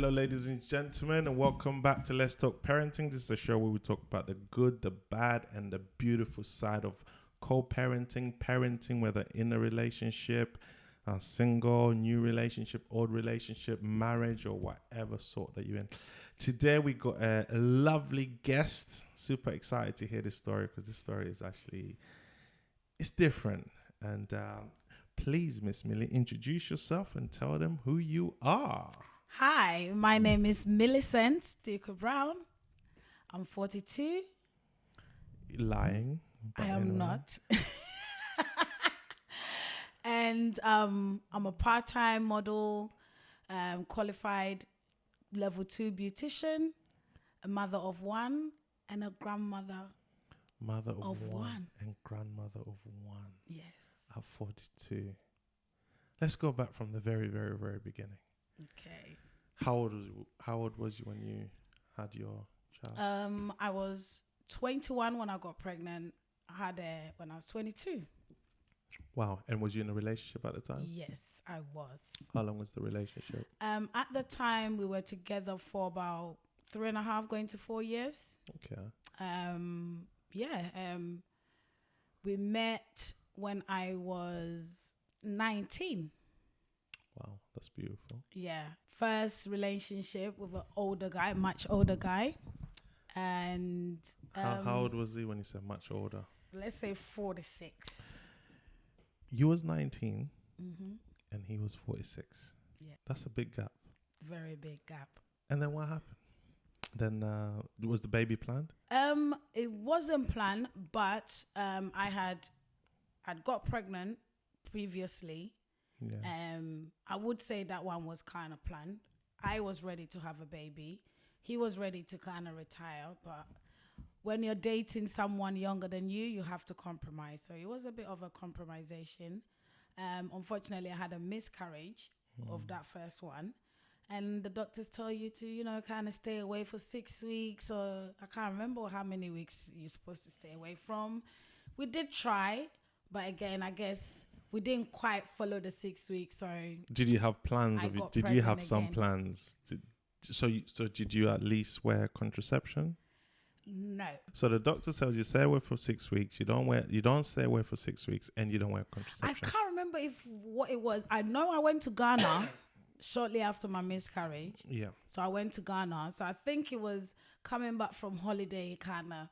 Hello, ladies and gentlemen, and welcome back to Let's Talk Parenting. This is a show where we talk about the good, the bad, and the beautiful side of co-parenting, parenting, whether in a relationship, single, new relationship, old relationship, marriage, or whatever sort that you're in. Today, we got a lovely guest. Super excited to hear this story because this story is actually, it's different. And please, Miss Millie, introduce yourself and tell them who you are. Hi, my name is Millicent Duke Brown. I'm 42. Lying. I am not. And I'm a part-time model, qualified level 2 beautician, a mother of one, and a grandmother. Mother of one and grandmother of one. Yes. At 42. Let's go back from the very, very, very beginning. Okay. How old was you when you had your child? I was 21 when I got pregnant. I had when I was 22. Wow. And was you in a relationship at the time? Yes, I was. How long was the relationship? At the time, we were together for about 3.5, going to 4 years. Okay. We met when I was 19. Wow, that's beautiful. Yeah. First relationship with an older guy, much older guy. And how old was he when you said much older? Let's say 46. You was 19 Mm-hmm. and he was 46. Yeah. That's a big gap. Very big gap. And then what happened? Then was the baby planned? It wasn't planned, but I'd got pregnant previously. Yeah. I would say that one was kind of planned. I was ready to have a baby. He was ready to kind of retire, but when you're dating someone younger than you, you have to compromise. So it was a bit of a compromisation. Unfortunately, I had a miscarriage of that first one. And the doctors tell you to, kind of stay away for 6 weeks, or I can't remember how many weeks you're supposed to stay away from. We did try, but again, I guess we didn't quite follow the 6 weeks. So did you have plans? Did you have some again. plans? So did you at least wear contraception? No. So the doctor tells you stay away for 6 weeks. You don't stay away for 6 weeks, and you don't wear contraception. I can't remember what it was. I know I went to Ghana shortly after my miscarriage. Yeah. So I went to Ghana. So I think it was coming back from holiday kind of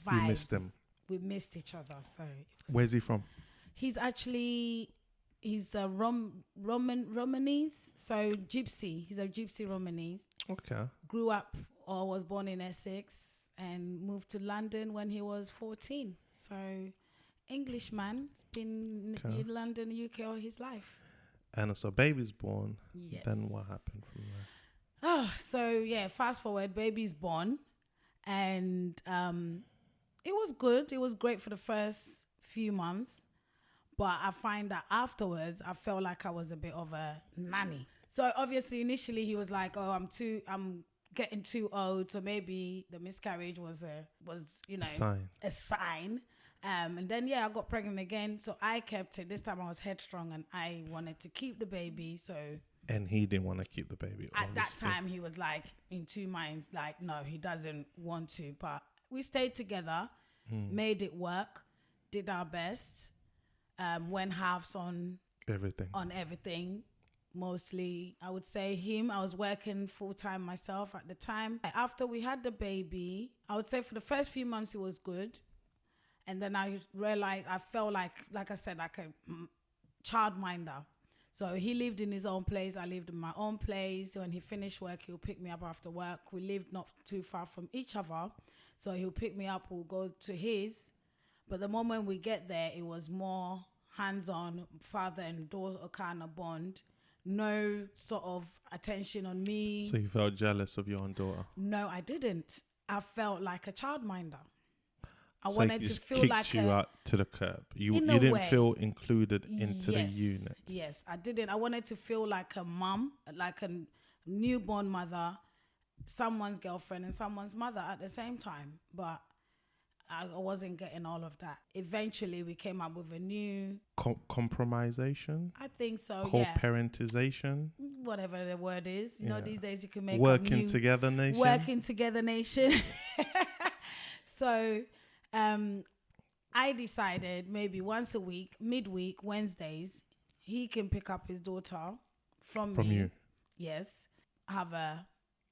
vibes. You missed them. We missed each other. So where's he from? He's Romanese, so gypsy. He's a gypsy Romanese. Okay. Grew up or was born in Essex and moved to London when he was 14. So Englishman, has been in London, UK all his life. And so baby's born. Yes. Then what happened from there? Fast forward, baby's born. And it was good. It was great for the first few months. But I find that afterwards, I felt like I was a bit of a nanny. So obviously, initially, he was like, "Oh, I'm getting too old." So maybe the miscarriage was a sign. And then I got pregnant again. So I kept it. This time I was headstrong and I wanted to keep the baby. So and he didn't want to keep the baby. At that time, he was like in two minds. Like, no, he doesn't want to. But we stayed together, made it work, did our best. Went halves on everything. Mostly, I would say him. I was working full-time myself at the time. After we had the baby, I would say for the first few months, it was good. And then I realized I felt like I said, like a childminder. So he lived in his own place. I lived in my own place. When he finished work, he'll pick me up after work. We lived not too far from each other. So he'll pick me up, we'll go to his. But the moment we get there, it was more hands-on, father and daughter kind of bond. No sort of attention on me. So you felt jealous of your own daughter? No, I didn't. I felt like a childminder. I so wanted to feel like you out to the curb. You didn't feel included into the unit. Yes, I didn't. I wanted to feel like a mum, like a newborn mother, someone's girlfriend and someone's mother at the same time. But I wasn't getting all of that. Eventually, we came up with a new... Compromisation? I think so, Co-parentization? Whatever the word is. You know, these days you can make Working together nation? Working together nation. So, I decided maybe once a week, midweek, Wednesdays, he can pick up his daughter from me. You? Yes. Have her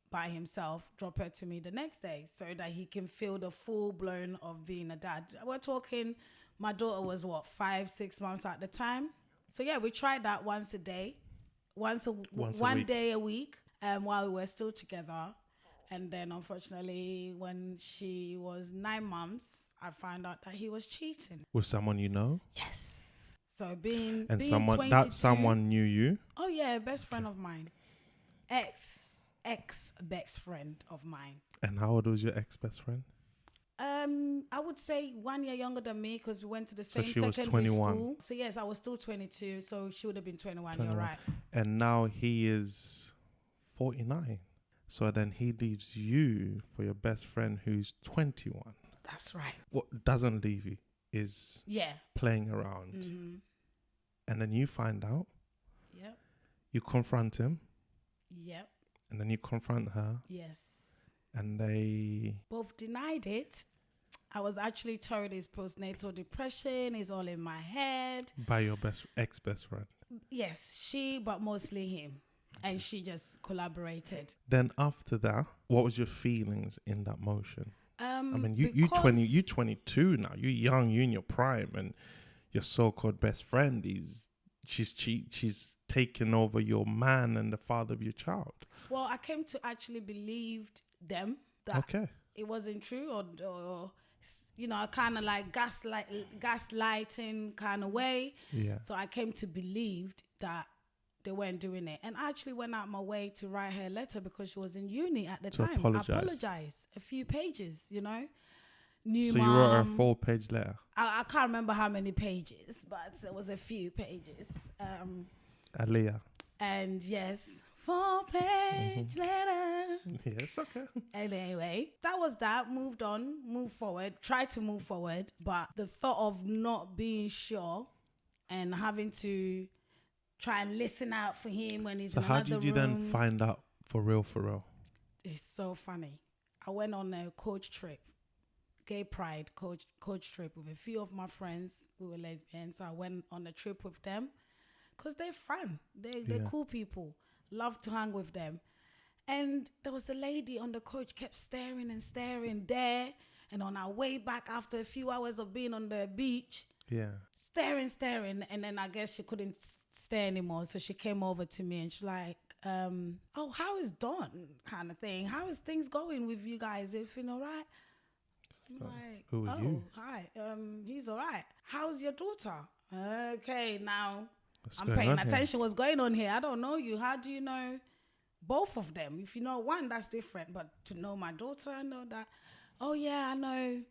by himself, drop her to me the next day so that he can feel the full blown of being a dad. We're talking, my daughter was 5-6 months at the time. So yeah, we tried that once a day, one day a week, while we were still together. And then unfortunately, when she was 9 months, I found out that he was cheating. With someone you know? Yes. So being someone 22, that someone knew you? Oh yeah, best friend of mine. Ex best friend of mine. And how old was your ex best friend? I would say 1 year younger than me because we went to the same secondary school. So yes, I was still 22, so she would have been 21. You're right. And now he is 49. So then he leaves you for your best friend who's 21. That's right. What doesn't leave you is playing around. Mm-hmm. And then you find out. Yep. You confront him. Yep. And then you confront her. Yes. And they both denied it. I was actually told it's postnatal depression. It's all in my head. By your ex-best friend. Yes, but mostly him. And she just collaborated. Then after that, what was your feelings in that motion? I mean, you're 22 now. You're young. You're in your prime, and your so-called best friend she's taken over your man and the father of your child. Well, I came to actually believe them that it wasn't true, or you know, kind of like gaslighting kind of way. Yeah. So I came to believe that they weren't doing it, and I actually went out my way to write her a letter because she was in uni at the time. Apologize. A few pages, you know. You wrote her a 4-page letter. I can't remember how many pages, but it was a few pages. Aliyah. And yes, 4-page letter. Yes, okay. Anyway, that was that. Moved on, moved forward, tried to move forward, but the thought of not being sure and having to try and listen out for him when he's in another room. So how did you then find out for real? It's so funny. I went on a coach trip. Gay pride coach trip with a few of my friends who were lesbians. So I went on a trip with them because they're fun. They're cool people. Love to hang with them. And there was a lady on the coach kept staring and staring there. And on our way back after a few hours of being on the beach, staring. And then I guess she couldn't stare anymore. So she came over to me and she's like, oh, how is Don? Kind of thing. How is things going with you guys? Everything all right? I'm like, who are you? Hi. He's all right. How's your daughter? Okay, now I'm paying attention. What's going on here? I don't know you. How do you know both of them? If you know one, that's different. But to know my daughter, I know that. Oh yeah, I know.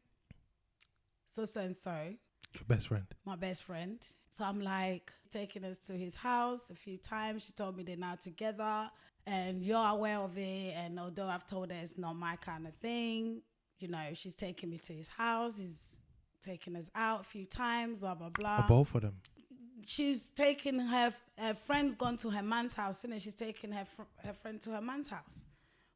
So and so. Your best friend. My best friend. So I'm like taking us to his house a few times. She told me they're now together, and you're aware of it. And although I've told her it's not my kind of thing. You know, she's taking me to his house. He's taking us out a few times, blah, blah, blah. Both of them? She's taking her friend's gone to her man's house, and then she's taking her friend to her man's house.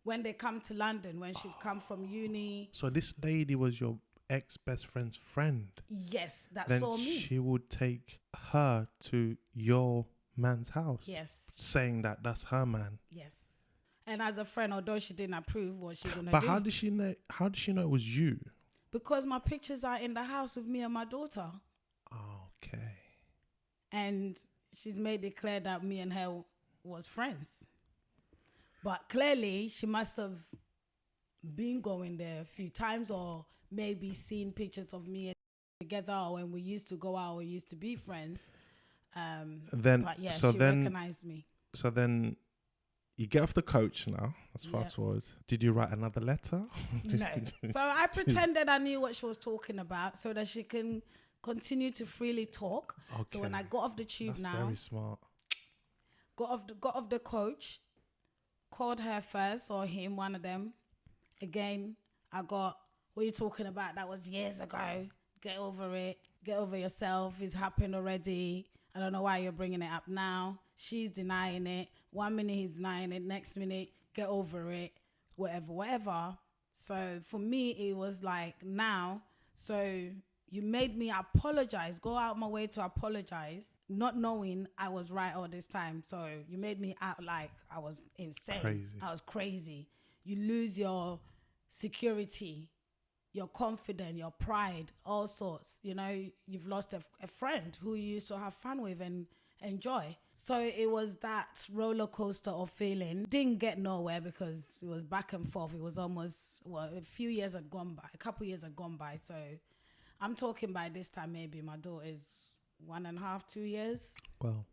When they come to London, when she's come from uni. So this lady was your ex-best friend's friend? Yes, that then saw me. She would take her to your man's house? Yes. Saying that that's her man? Yes. And as a friend, although she didn't approve what she gonna do. But how did she know it was you? Because my pictures are in the house with me and my daughter. Okay. And she's made it clear that me and her was friends. But clearly she must have been going there a few times, or maybe seen pictures of me together, or when we used to go out, we used to be friends. But yeah, she recognized me. So then you get off the coach now. Let's fast forward. Did you write another letter? No. So I pretended I knew what she was talking about so that she can continue to freely talk. Okay. So when I got off the tube That's very smart. Got off the coach, called her first, or him, one of them. Again, I got what are you talking about? That was years ago. Get over it. Get over yourself. It's happened already. I don't know why you're bringing it up now. She's denying it. 1 minute he's denying it. Next minute, get over it. Whatever. So for me, it was like now. So you made me apologize. Go out my way to apologize, not knowing I was right all this time. So you made me out like I was insane. Crazy. I was crazy. You lose your security, your confidence, your pride, all sorts. You know, you've lost a friend who you used to have fun with and enjoy. So it was that roller coaster of feeling. Didn't get nowhere because it was back and forth. It was almost, a few years had gone by, a couple years had gone by. So I'm talking by this time, maybe my daughter is 1.5, 2 years. Wow.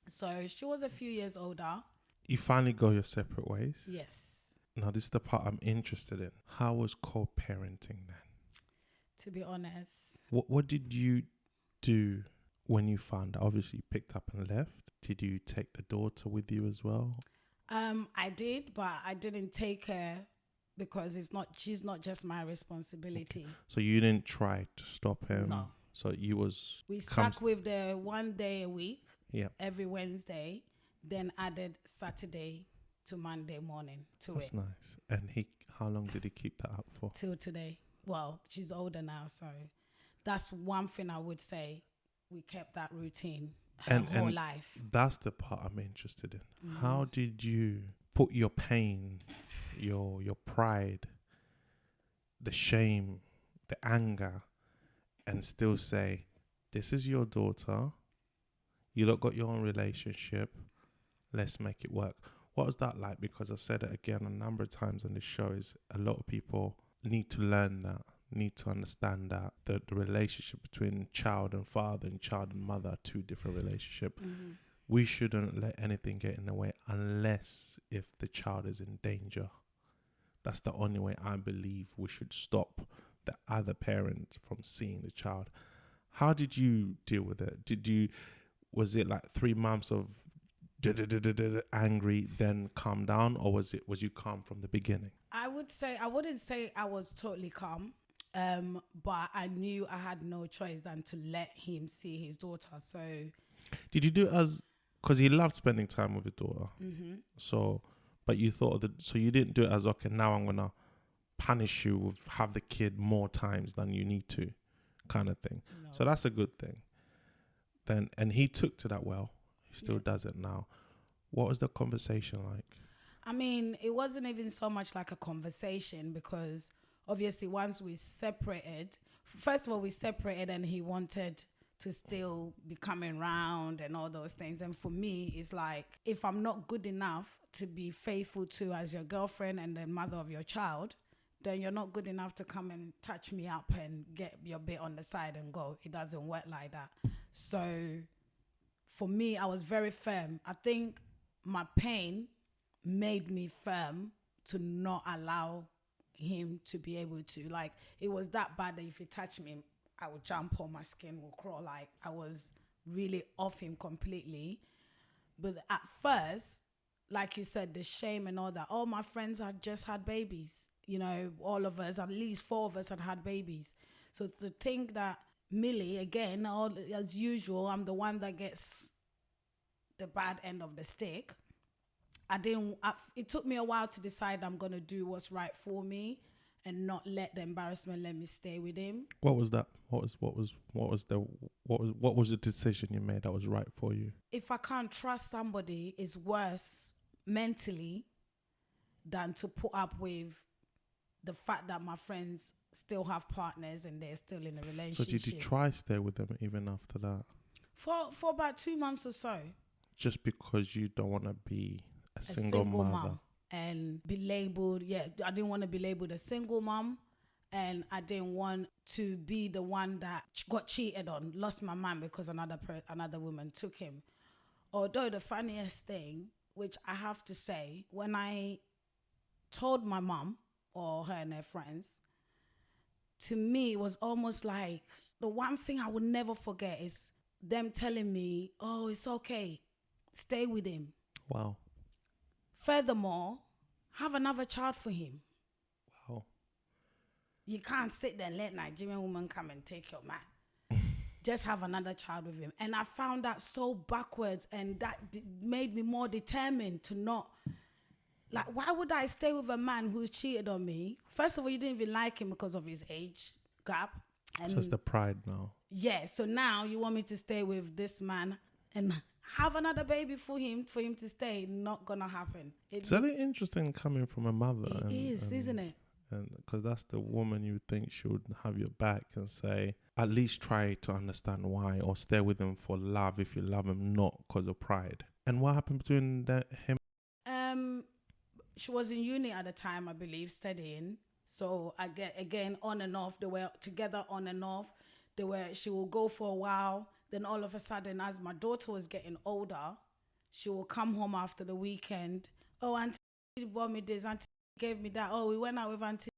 So she was a few years older. You finally go your separate ways? Yes. Now, this is the part I'm interested in. How was co-parenting then? To be honest. What did you do when you found out? Obviously, you picked up and left. Did you take the daughter with you as well? I did, but I didn't take her because she's not just my responsibility. Okay. So you didn't try to stop him? No. So we stuck with the 1 day a week, every Wednesday, then added Saturday to Monday morning to That's it. nice. And how long did he keep that up for? Till today. Well, she's older now, so that's one thing I would say. We kept that routine her whole life. That's the part I'm interested in. How did you put your pain, your pride, the shame, the anger, and still say, this is your daughter. You lot got your own relationship. Let's make it work. What was that like? Because I said it again a number of times on this show, is a lot of people need to learn that, need to understand that the relationship between child and father and child and mother are two different relationships. We shouldn't let anything get in the way unless if the child is in danger. That's the only way I believe we should stop the other parent from seeing the child. How did you deal with it? Was it like 3 months of angry, then calm down, or was you calm from the beginning? I wouldn't say I was totally calm, but I knew I had no choice than to let him see his daughter. So did you do it because he loved spending time with his daughter? So, but you thought so you didn't do it as, okay, now I'm gonna punish you with have the kid more times than you need to, kind of thing. No. So that's a good thing. Then, and he took to that well. He still does it now. What was the conversation like? I mean, it wasn't even so much like a conversation because obviously once we separated, first of all, we separated and he wanted to still be coming round and all those things. And for me, it's like, if I'm not good enough to be faithful to as your girlfriend and the mother of your child, then you're not good enough to come and touch me up and get your bit on the side and go. It doesn't work like that. So for me, I was very firm. I think my pain made me firm to not allow him to be able to, like, it was that bad that if he touched me, I would jump on, my skin will crawl. Like, I was really off him completely. But at first, like you said, the shame and all that, all my friends had just had babies. You know, all of us, at least 4 of us had babies. So to think that Millie, again, as usual, I'm the one that gets the bad end of the stick. It took me a while to decide I'm going to do what's right for me and not let the embarrassment let me stay with him. What was that? What was the decision you made that was right for you? If I can't trust somebody, it's worse mentally than to put up with the fact that my friends still have partners and they're still in a relationship. So did you try stay with them even after that? For about 2 months or so. Just because you don't want to be a single mother. Mom and be labeled, I didn't want to be labeled a single mom, and I didn't want to be the one that got cheated on, lost my man because another woman took him. Although the funniest thing, which I have to say, when I told my mom or her and her friends, to me it was almost like the one thing I would never forget is them telling me, oh, it's okay, stay with him. Wow. Furthermore, have another child for him. Wow. You can't sit there and let Nigerian woman come and take your man. Just have another child with him. And I found that so backwards, and that made me more determined to not, like, why would I stay with a man who's cheated on me? First of all, you didn't even like him because of his age gap. And So it's the pride now. yeah, so now you want me to stay with this man and have another baby for him to stay. Not gonna happen. It's very interesting coming from a mother. It is, isn't it? And because that's the woman you think should have your back and say, at least try to understand why, or stay with him for love if you love him, not because of pride. And what happened between him? She was in uni at the time, I believe, studying. So I get again on and off. They were together on and off. She will go for a while. Then all of a sudden, as my daughter was getting older, she will come home after the weekend. Oh, auntie bought me this. Auntie gave me that. Oh, we went out with auntie.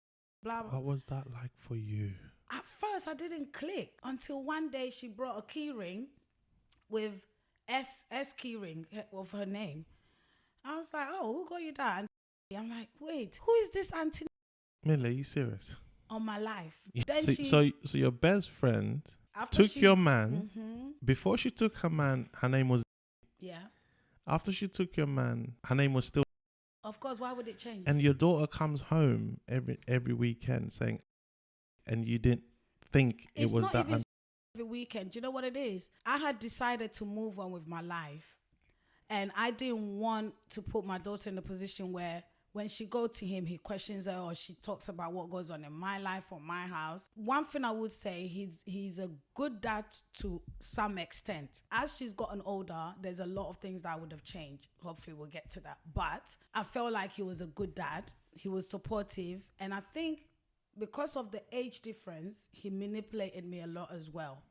Blah, blah. What was that like for you? At first, I didn't click until one day she brought a key ring with S key ring of her name. I was like, oh, who got you that? And I'm like, wait, who is this auntie? Millie, are you serious? On my life. Yeah. Then so your best friend took your man. Mm-hmm. Before she took her man, her name was. Yeah. After she took your man, her name was still. Of course, why would it change? And your daughter comes home every weekend saying, and you didn't think it's it was not that. Even every weekend. Do you know what it is? I had decided to move on with my life, and I didn't want to put my daughter in a position where when she go to him, he questions her or she talks about what goes on in my life or my house. One thing I would say, he's a good dad to some extent. As she's gotten older, there's a lot of things that would have changed. Hopefully we'll get to that. But I felt like he was a good dad. He was supportive. And I think because of the age difference, he manipulated me a lot as well.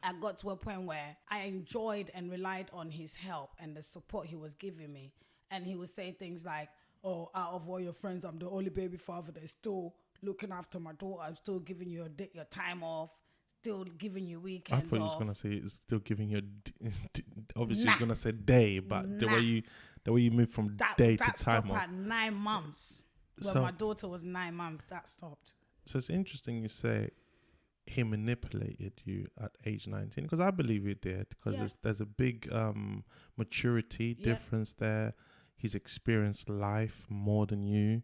I got to a point where I enjoyed and relied on his help and the support he was giving me. And he would say things like, oh, out of all your friends, I'm the only baby father that's still looking after my daughter. I'm still giving you your time off, still giving you weekends off. I thought you was gonna say it's still giving you. Obviously, you're gonna say day, but the way you move from day to time stopped off. At 9 months. When my daughter was 9 months, that stopped. So it's interesting you say he manipulated you at age 19, because I believe he did, because there's a big maturity difference there. He's experienced life more than you.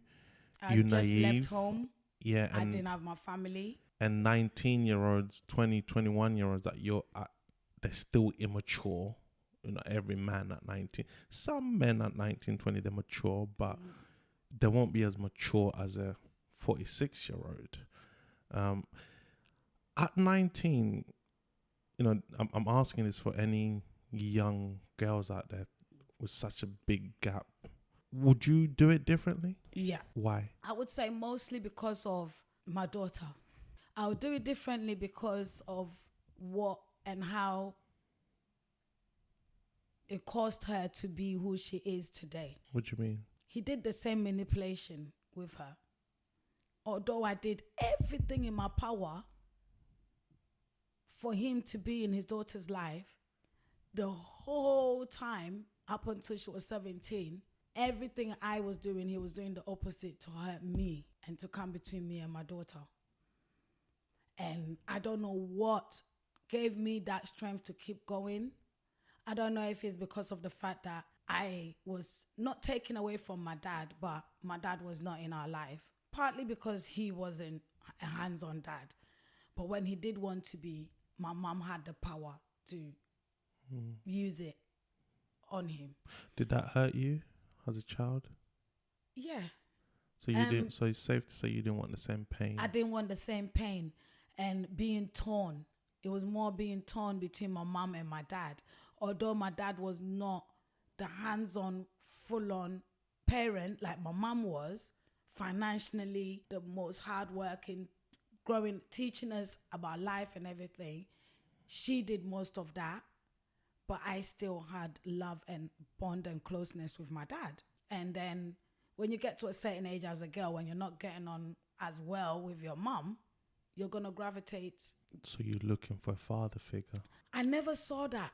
I just left home. Yeah. I didn't have my family. And 19-year-olds, 20, 21-year-olds that they're still immature. You know, every man at 19. Some men at 19, 20, they're mature, but they won't be as mature as a 46-year-old. At 19, you know, I'm asking this for any young girls out there with such a big gap. Would you do it differently? Yeah. Why? I would say mostly because of my daughter. I would do it differently because of what and how it caused her to be who she is today. What do you mean? He did the same manipulation with her. Although I did everything in my power for him to be in his daughter's life, the whole time up until she was 17, everything I was doing, he was doing the opposite to hurt me and to come between me and my daughter. And I don't know what gave me that strength to keep going. I don't know if it's because of the fact that I was not taken away from my dad, but my dad was not in our life. Partly because he wasn't a hands-on dad. But when he did want to be, my mom had the power to use it on him. Did that hurt you as a child? Yeah. So you didn't. So it's safe to say you didn't want the same pain. I didn't want the same pain and being torn. It was more being torn between my mom and my dad. Although my dad was not the hands-on, full-on parent like my mom was, financially the most hardworking, growing, teaching us about life and everything. She did most of that. But I still had love and bond and closeness with my dad. And then when you get to a certain age as a girl, when you're not getting on as well with your mom, you're going to gravitate. So you're looking for a father figure? I never saw that.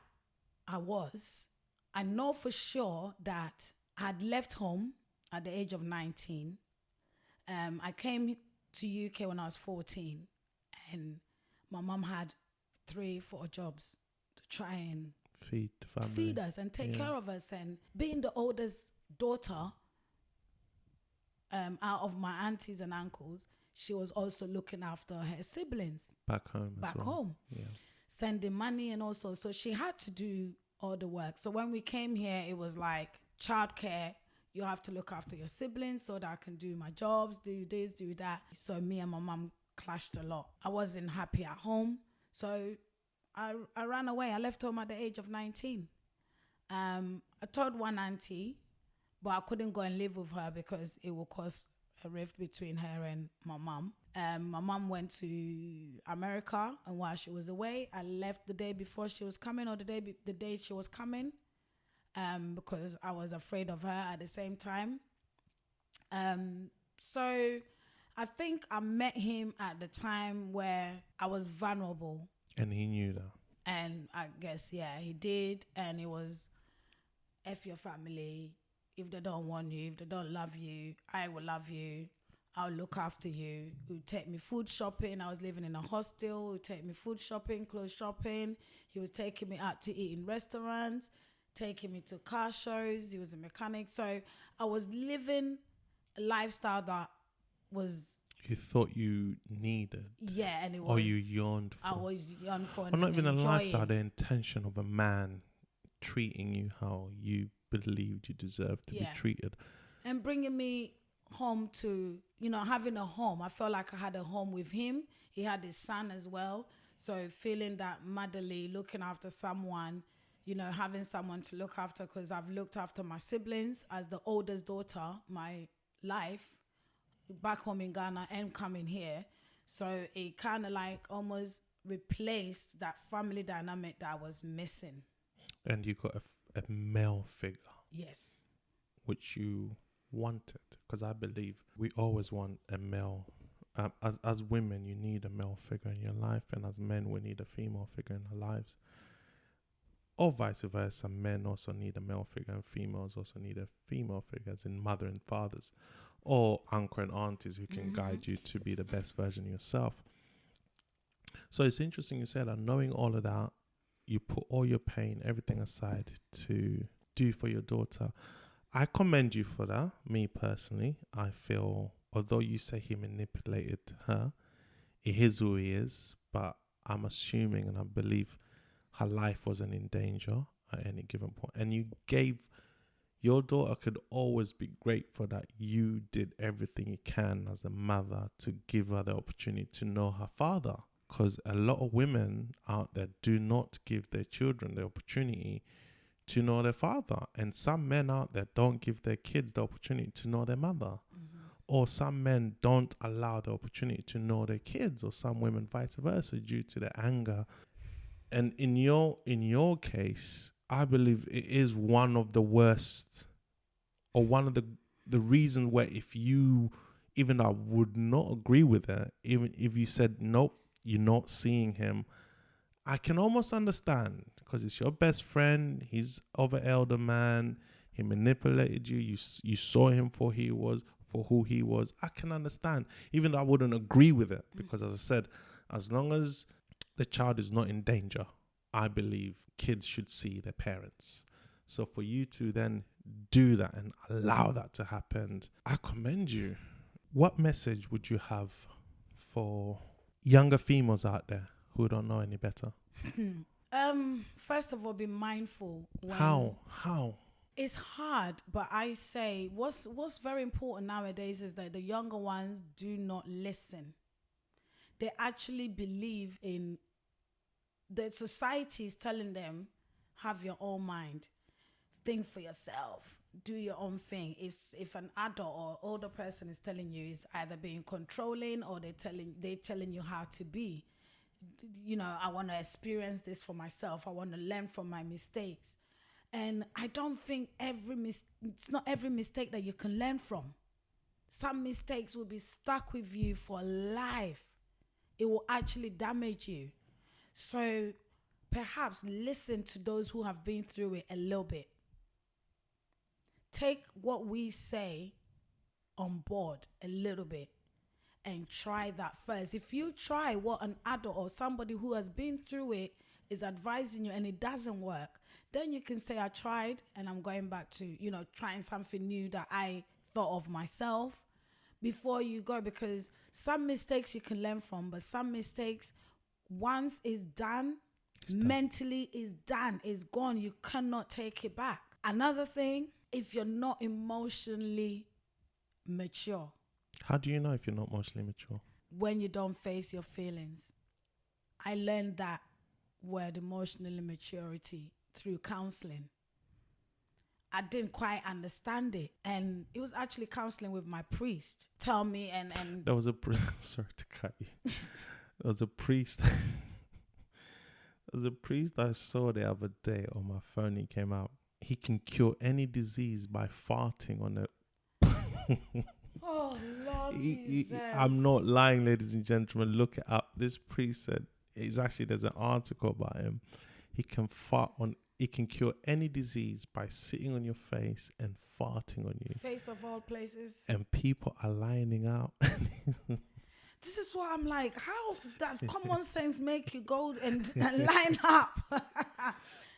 I know for sure that I had left home at the age of 19. I came to UK when I was 14, and my mom had 3-4 jobs to try and Feed the family. feed us and take care of us. And being the oldest daughter out of my aunties and uncles, she was also looking after her siblings Back home. Yeah. Sending money and also, so she had to do all the work. So when we came here, it was like childcare. You have to look after your siblings so that I can do my jobs, do this, do that. So me and my mom clashed a lot. I wasn't happy at home. So I ran away. I left home at the age of 19. I told one auntie, but I couldn't go and live with her because it would cause a rift between her and my mom. My mom went to America, and while she was away, I left the day before she was coming, or the day she was coming, because I was afraid of her at the same time. So I think I met him at the time where I was vulnerable. And he knew that. And I guess, yeah, he did. And it was, F your family. If they don't want you, if they don't love you, I will love you. I'll look after you. He would take me food shopping. I was living in a hostel. He would take me food shopping, clothes shopping. He was taking me out to eat in restaurants, taking me to car shows. He was a mechanic. So I was living a lifestyle that was... You thought you needed. Yeah, and it was... Or you yearned for. I was yearned for. Or not even a lifestyle, the intention of a man treating you how you believed you deserved to be treated. And bringing me home to, having a home. I felt like I had a home with him. He had his son as well. So feeling that motherly, looking after someone, having someone to look after, because I've looked after my siblings as the oldest daughter, my life, back home in Ghana and coming here. So it kind of like almost replaced that family dynamic that I was missing. And you got a male figure. Yes. Which you wanted, because I believe we always want a male. As women, you need a male figure in your life, and as men, we need a female figure in our lives. Or vice versa, men also need a male figure, and females also need a female figure, as in mother and fathers, or uncle and aunties who can guide you to be the best version of yourself. So it's interesting you said that, knowing all of that, you put all your pain, everything aside to do for your daughter. I commend you for that. Me personally, I feel, although you say he manipulated her, it is who he is, but I'm assuming and I believe her life wasn't in danger at any given point. And you gave, your daughter could always be grateful that you did everything you can as a mother to give her the opportunity to know her father. Because a lot of women out there do not give their children the opportunity to know their father. And some men out there don't give their kids the opportunity to know their mother. Or some men don't allow the opportunity to know their kids, or some women vice versa, due to their anger. And in your case, I believe it is one of the worst, or one of the reasons where, if you, even I would not agree with it, even if you said, nope, you're not seeing him, I can almost understand, because it's your best friend, he's of an elder man, he manipulated you, you saw him for who he was. I can understand, even though I wouldn't agree with it, because as I said, as long as the child is not in danger, I believe kids should see their parents. So for you to then do that and allow that to happen, I commend you. What message would you have for younger females out there who don't know any better? First of all, be mindful. How? It's hard, but I say what's very important nowadays is that the younger ones do not listen. They actually believe in the society is telling them, have your own mind, think for yourself, do your own thing. If an adult or older person is telling you, is either being controlling, or they're telling you how to be. I want to experience this for myself. I want to learn from my mistakes. And I don't think it's not every mistake that you can learn from. Some mistakes will be stuck with you for life. It will actually damage you. So perhaps listen to those who have been through it a little bit. Take what we say on board a little bit, and try that first. If you try what an adult or somebody who has been through it is advising you and it doesn't work, then you can say, I tried and I'm going back to, trying something new that I thought of myself before you go, because some mistakes you can learn from, but some mistakes, once it's done, mentally is done, it's gone. You cannot take it back. Another thing, if you're not emotionally mature. How do you know if you're not emotionally mature? When you don't face your feelings. I learned that word, emotional maturity, through counseling. I didn't quite understand it, and it was actually counseling with my priest. Tell me, and there was a sorry to cut you. There was a priest. There was a priest I saw the other day on my phone. He came out. He can cure any disease by farting on it. Oh Lord Jesus! I'm not lying, ladies and gentlemen. Look it up. This priest said, there's an article about him. He can he can cure any disease by sitting on your face and farting on you. Face of all places. And people are lining up. This is what I'm like. How does common sense make you go and line up?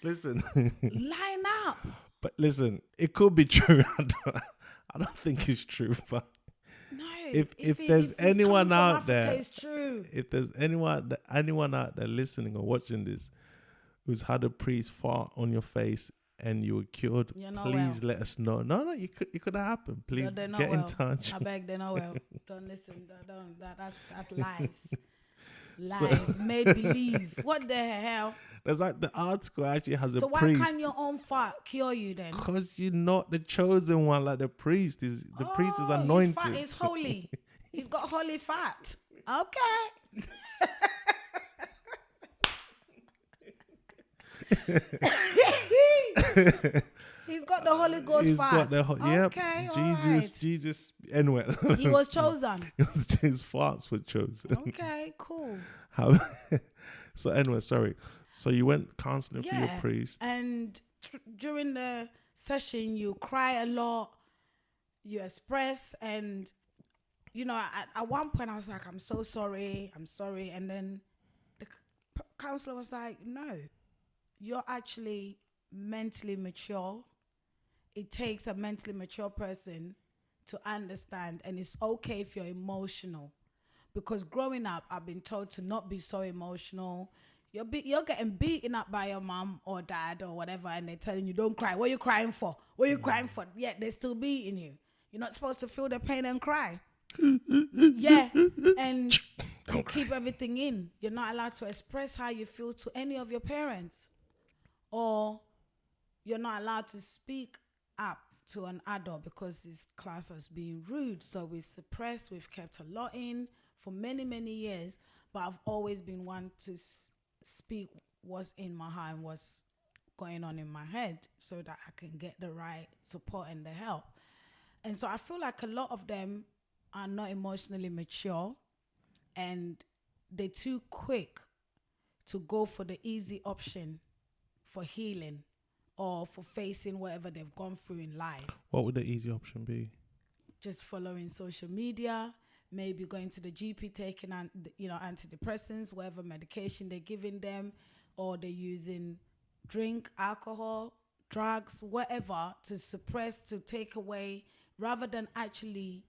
Listen. Line up. But listen, it could be true. I don't think it's true, but no. If there's anyone out there, it's true. If there's anyone out there listening or watching this who's had a priest fart on your face and you were cured, please let us know. No, it could have happened. Please get in touch. I beg, they know well. Don't listen. That's lies. Lies, made believe. What the hell? There's like the article actually has a priest. So why can't your own fart cure you then? Because you're not the chosen one. Like the priest is anointed. His fat is holy. He's got holy fat. Okay. He's got the Holy Ghost fat. Okay, Jesus. Anyway, he was chosen. His farts were chosen. Okay, cool. So anyway, sorry. So you went counseling for your priest, and during the session, you cry a lot, you express, and at one point I was like, I'm so sorry, and then the counselor was like, no, you're actually mentally mature. It takes a mentally mature person to understand, and it's okay if you're emotional, because growing up I've been told to not be so emotional. You're getting beaten up by your mom or dad or whatever, and they're telling you, don't cry. What are you crying for? What are you crying for? Yet they're still beating you. You're not supposed to feel the pain and cry. Yeah, and you keep everything in. You're not allowed to express how you feel to any of your parents, or you're not allowed to speak up to an adult because it's classed as being rude. So we suppress. We've kept a lot in for many, many years, but I've always been one to speak what's in my heart and what's going on in my head, so that I can get the right support and the help. And so I feel like a lot of them are not emotionally mature, and they're too quick to go for the easy option for healing or for facing whatever they've gone through in life. What would the easy option be? Just following social media, maybe going to the GP, taking antidepressants, whatever medication they're giving them, or they're using drink, alcohol, drugs, whatever, to suppress, to take away, rather than actually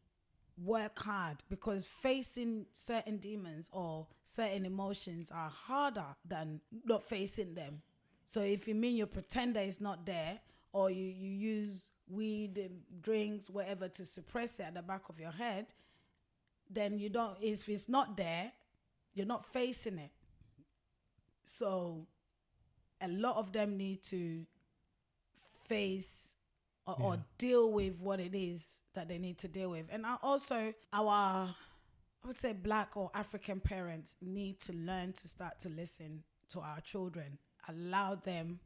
work hard, because facing certain demons or certain emotions are harder than not facing them. So if you mean you pretend that it's not there, or you use weed and drinks, whatever, to suppress it at the back of your head, then you don't, if it's not there, you're not facing it. So a lot of them need to face or deal with what it is that they need to deal with. And also I would say Black or African parents need to learn to start to listen to our children. Allow them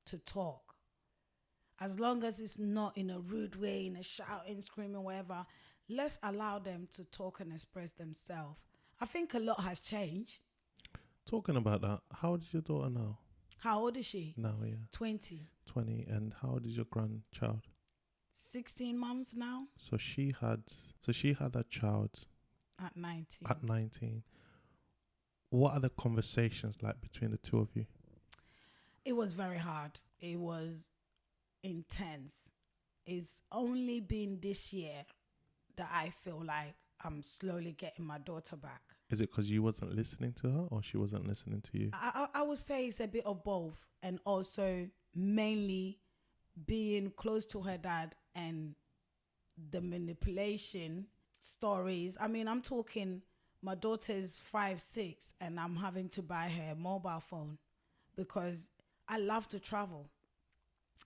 to talk. As long as it's not in a rude way, in a shouting, screaming, whatever, let's allow them to talk and express themselves. I think a lot has changed. Talking about that, how old is your daughter now? How old is she? Now, 20. 20. And how old is your grandchild? 16 months now. So she had that child At 19. At 19. What are the conversations like between the two of you? It was very hard. It was intense. It's only been this year that I feel like I'm slowly getting my daughter back. Is it because you wasn't listening to her or she wasn't listening to you? I would say it's a bit of both, and also mainly being close to her dad and the manipulation stories. I mean, I'm talking, my daughter's 5, 6, and I'm having to buy her a mobile phone because I love to travel.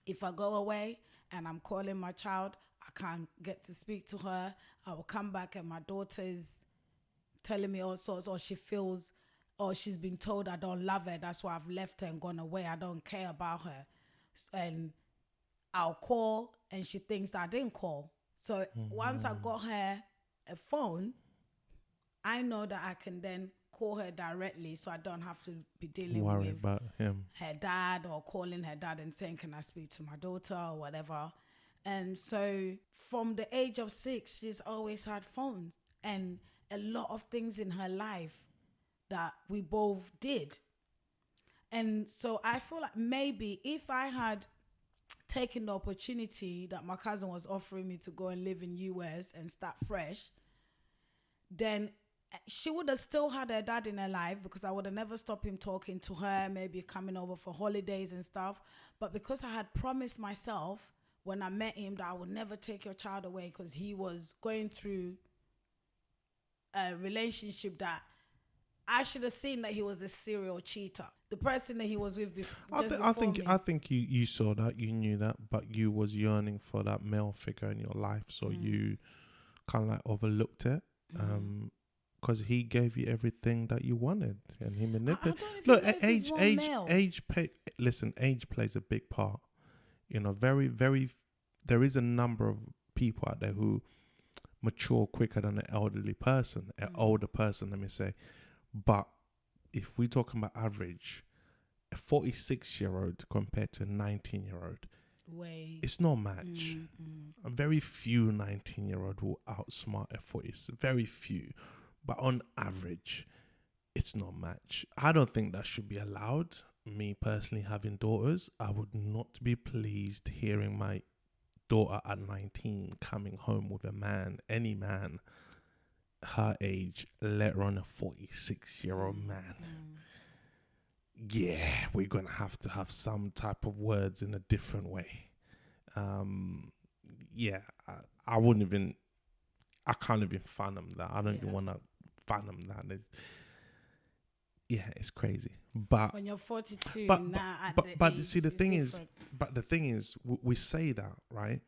If I go away and I'm calling my child, I can't get to speak to her. I will come back and my daughter's telling me all sorts, or she feels, or she's been told I don't love her. That's why I've left her and gone away. I don't care about her. And I'll call and she thinks that I didn't call. So once I got her a phone, I know that I can then call her directly, so I don't have to be dealing Worry with about him. her dad or calling her dad and saying, can I speak to my daughter or whatever. And so from the age of 6, she's always had phones and a lot of things in her life that we both did. And so I feel like maybe if I had taken the opportunity that my cousin was offering me to go and live in US and start fresh, then she would have still had her dad in her life, because I would have never stopped him talking to her, maybe coming over for holidays and stuff. But because I had promised myself when I met him that I would never take your child away, because he was going through a relationship that I should have seen that he was a serial cheater. The person that he was with before. I think you saw that, you knew that, but you was yearning for that male figure in your life, so you kind of like overlooked it, because he gave you everything that you wanted, and he manipulated. Look, age plays a big part. You know, very, very. There is a number of people out there who mature quicker than an elderly person, an older person, let me say. But if we're talking about average, a 46-year-old compared to a 19-year-old, it's no match. A very few 19-year-old will outsmart a 40. Very few. But on average, it's no match. I don't think that should be allowed. Me personally, having daughters, I would not be pleased hearing my daughter at 19 coming home with a man, any man, her age, let alone a 46-year-old man. Yeah, we're going to have some type of words in a different way. I wouldn't even, I can't even fathom that. I don't even want to fathom that. It's crazy. But when you're 42, but see, the thing is, we say that, right?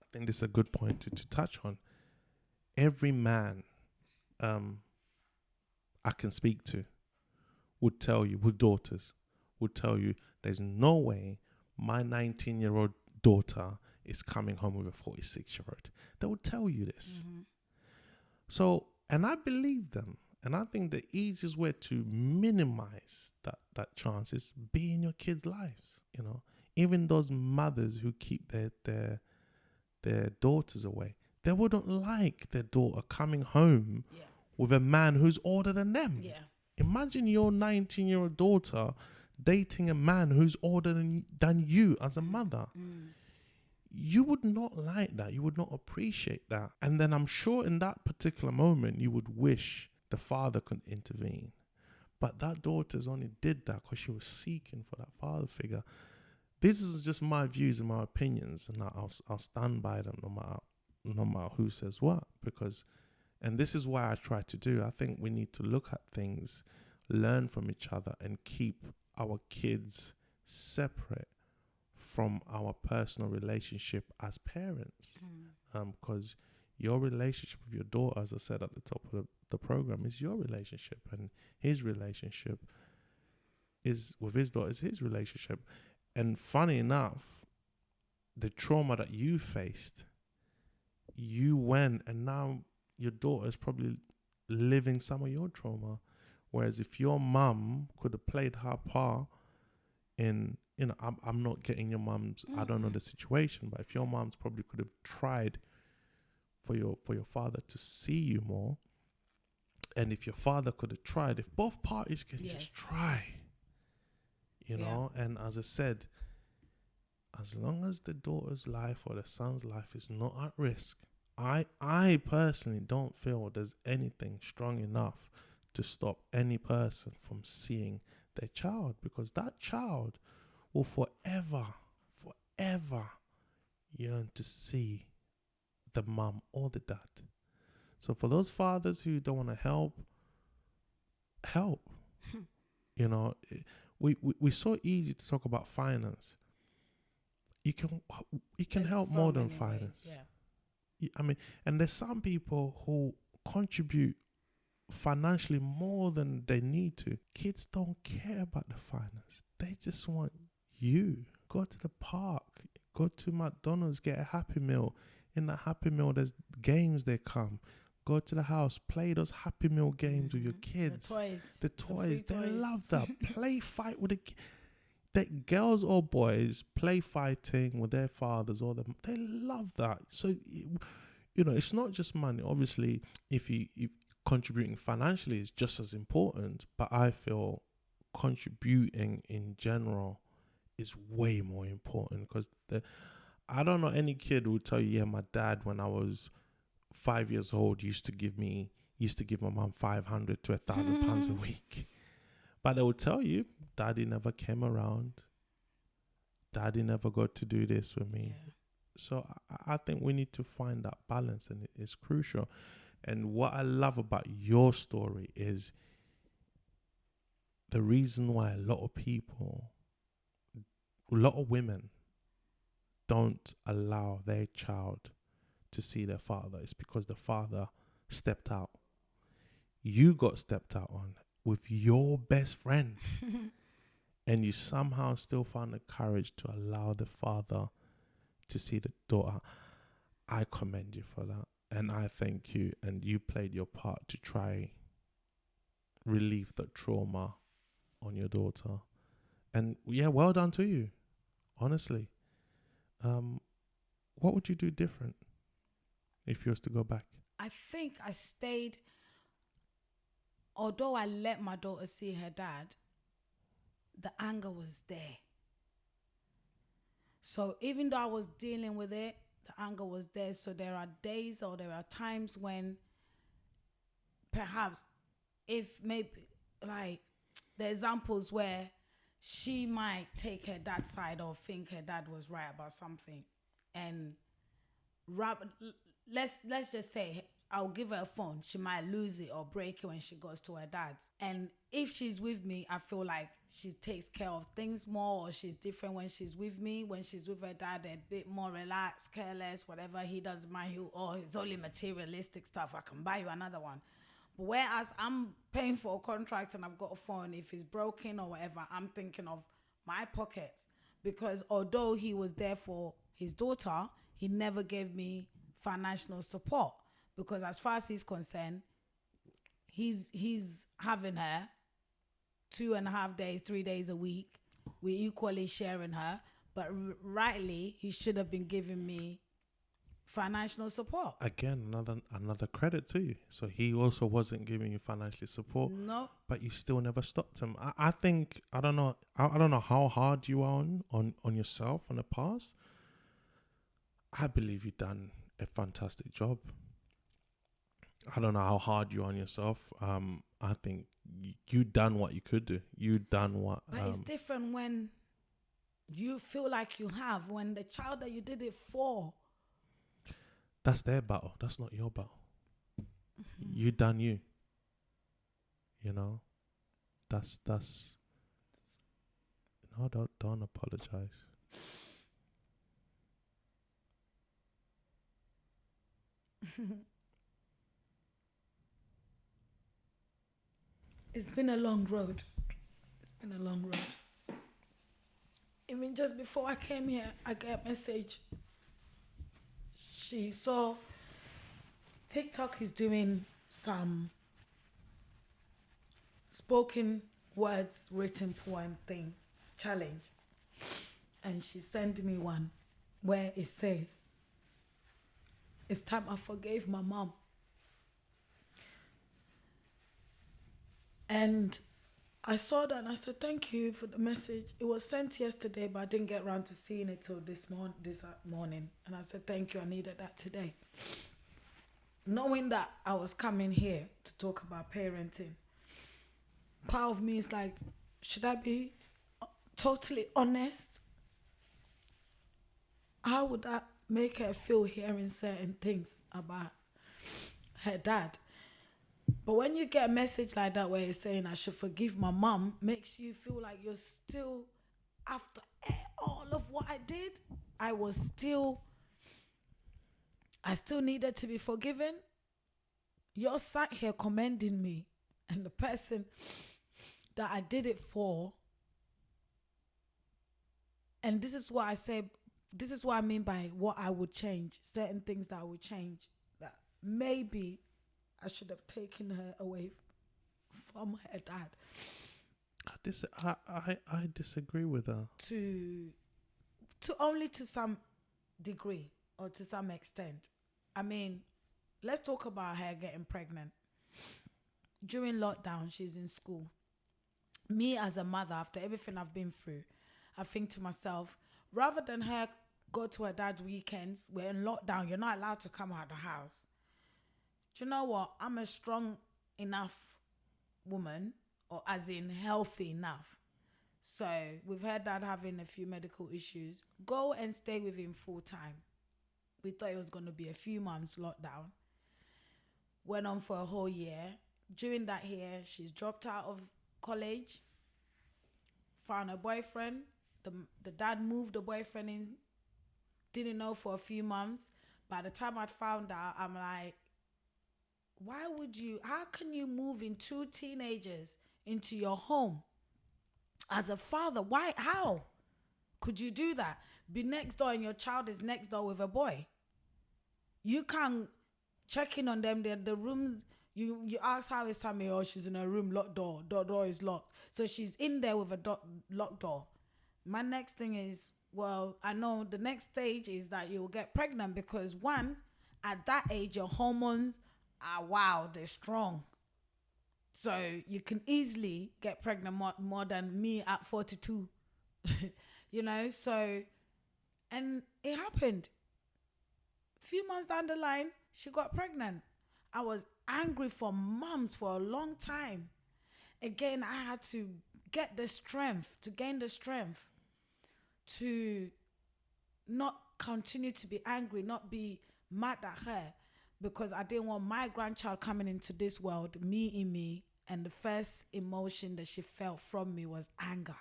I think this is a good point to touch on. Every man I can speak to would tell you, with daughters, would tell you there's no way my 19-year-old daughter is coming home with a 46-year-old. They would tell you this. So, and I believe them. And I think the easiest way to minimize that chance is be in your kids' lives. You know, even those mothers who keep their daughters away, they wouldn't like their daughter coming home with a man who's older than them. Yeah. Imagine your 19-year-old daughter dating a man who's older than you as a mother. You would not like that. You would not appreciate that. And then I'm sure in that particular moment, you would wish the father could intervene. But that daughter's only did that because she was seeking for that father figure. This is just my views and my opinions, and I'll stand by them no matter who says what. And this is why I try to do. I think we need to look at things, learn from each other, and keep our kids separate from our personal relationship as parents. Because your relationship with your daughter, as I said at the top of the program, is your relationship, and his relationship is with his daughter is his relationship. And funny enough, the trauma that you faced, you went, and now your daughter is probably living some of your trauma. Whereas if your mum could have played her part in, I'm not getting your mum's, I don't know the situation, but if your mum's probably could have tried for your father to see you more. And if your father could have tried, if both parties can just try, you know, and as I said, as long as the daughter's life or the son's life is not at risk, I personally don't feel there's anything strong enough to stop any person from seeing their child, because that child will forever yearn to see the mum or the dad. So for those fathers who don't want to help, you know, we're so easy to talk about finance. You can There's help so more than many finance. ways, I mean, and there's some people who contribute financially more than they need to. Kids don't care about the finance. They just want you. Go to the park, go to McDonald's, get a Happy Meal. In that Happy Meal, there's games they come. Go to the house, play those Happy Meal games with your kids. The toys. They love that. Play fight with the kids. That girls or boys play fighting with their fathers or them. They love that. So, you know, it's not just money. Obviously, if contributing financially is just as important, but I feel contributing in general is way more important, because I don't know any kid who will tell you, yeah, my dad when I was 5 years old used to give my mum 500 to 1,000 pounds a week. But they will tell you, daddy never came around. Daddy never got to do this with me. Yeah. So I think we need to find that balance, and it's crucial. And what I love about your story is the reason why a lot of women don't allow their child to see their father is because the father stepped out. You got stepped out on with your best friend. And you somehow still found the courage to allow the father to see the daughter. I commend you for that. And I thank you. And you played your part to try relieve the trauma on your daughter. And yeah, well done to you. Honestly. What would you do different if you was to go back? I think I stayed, although I let my daughter see her dad, the anger was there. So even though I was dealing with it, the anger was there. So there are days or there are times when perhaps if maybe like the examples where she might take her dad's side or think her dad was right about something, and let's just say I'll give her a phone. She might lose it or break it when she goes to her dad's. And if she's with me, I feel like she takes care of things more, or she's different when she's with me. When she's with her dad, they're a bit more relaxed, careless, whatever. He doesn't mind it's only materialistic stuff. I can buy you another one. But whereas I'm paying for a contract and I've got a phone, if it's broken or whatever, I'm thinking of my pockets. Because although he was there for his daughter, he never gave me financial support. Because as far as he's concerned, he's having her 2.5 days, 3 days a week. We're equally sharing her. But rightly, he should have been giving me financial support. Again, another credit to you. So he also wasn't giving you financial support. No. But you still never stopped him. I think, I don't know how hard you are on yourself in the past. I believe you've done a fantastic job. I don't know how hard you are on yourself. I think you done what you could do. You done what. But it's different when you feel like you have. When the child that you did it for. That's their battle. That's not your battle. Mm-hmm. You done you. You know. That's. No, don't apologize. It's been a long road. Even just before I came here, I got a message. She saw TikTok is doing some spoken words, written poem thing, challenge. And she sent me one where it says, It's time I forgave my mom. And I saw that and I said, thank you for the message. It was sent yesterday, but I didn't get around to seeing it till this morning. And I said, thank you, I needed that today. Knowing that I was coming here to talk about parenting, part of me is like, should I be totally honest? How would that make her feel hearing certain things about her dad? But when you get a message like that where it's saying I should forgive my mom, makes you feel like you're still, after all of what I did, I still needed to be forgiven. You're sat here commending me, and the person that I did it for. And this is what I say, this is what I mean by what I would change, certain things that I would change, that maybe I should have taken her away from her dad. I disagree with her. To only to some degree or to some extent. I mean, let's talk about her getting pregnant. During lockdown, she's in school. Me as a mother, after everything I've been through, I think to myself, rather than her go to her dad's weekends, we're in lockdown, you're not allowed to come out of the house. Do you know what? I'm a strong enough woman, or as in healthy enough. So with her dad having a few medical issues, go and stay with him full time. We thought it was going to be a few months lockdown. Went on for a whole year. During that year, she's dropped out of college, found a boyfriend. The dad moved the boyfriend in, didn't know for a few months. By the time I'd found out, I'm like, how can you move in 2 teenagers into your home as a father? How could you do that? Be next door and your child is next door with a boy. You can't check in on them. The rooms, you ask how is Sammy, oh, she's in her room, locked door is locked. So she's in there with a locked door. My next thing is, well, I know the next stage is that you'll get pregnant because one, at that age, your hormones are they're strong. So you can easily get pregnant more than me at 42. You know, so, and it happened. A few months down the line, she got pregnant. I was angry for moms for a long time. Again, I had to gain the strength to not continue to be angry, not be mad at her, because I didn't want my grandchild coming into this world, me, and the first emotion that she felt from me was anger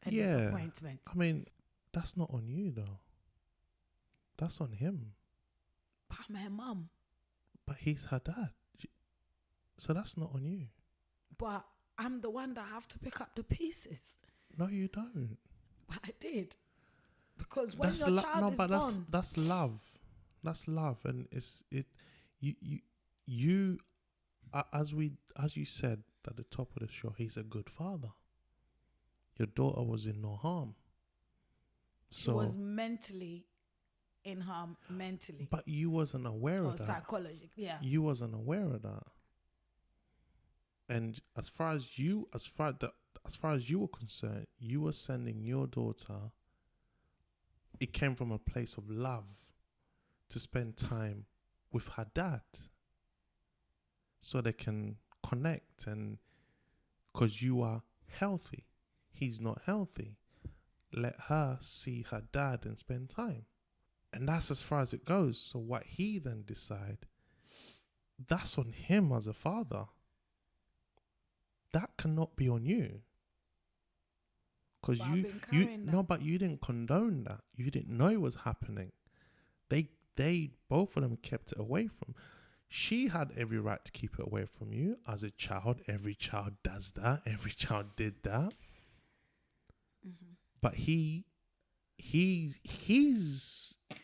and disappointment. I mean, that's not on you though. That's on him. But I'm her mum. But he's her dad. So that's not on you. But I'm the one that have to pick up the pieces. No, you don't. But I did. Because when your child is born... That's love. That's love. And you as you said at the top of the show, he's a good father. Your daughter was in no harm. She was mentally in harm, mentally. But you wasn't aware of that. Psychology, yeah. You wasn't aware of that. And as far as you were concerned, you were sending your daughter, it came from a place of love to spend time with her dad so they can connect, and because you are healthy, he's not healthy. Let her see her dad and spend time. And that's as far as it goes. So what he then decide, that's on him as a father. That cannot be on you. Because but you didn't condone that. You didn't know it was happening. They both of them kept it away from. She had every right to keep it away from you as a child. Every child does that. Every child did that. Mm-hmm. But he's,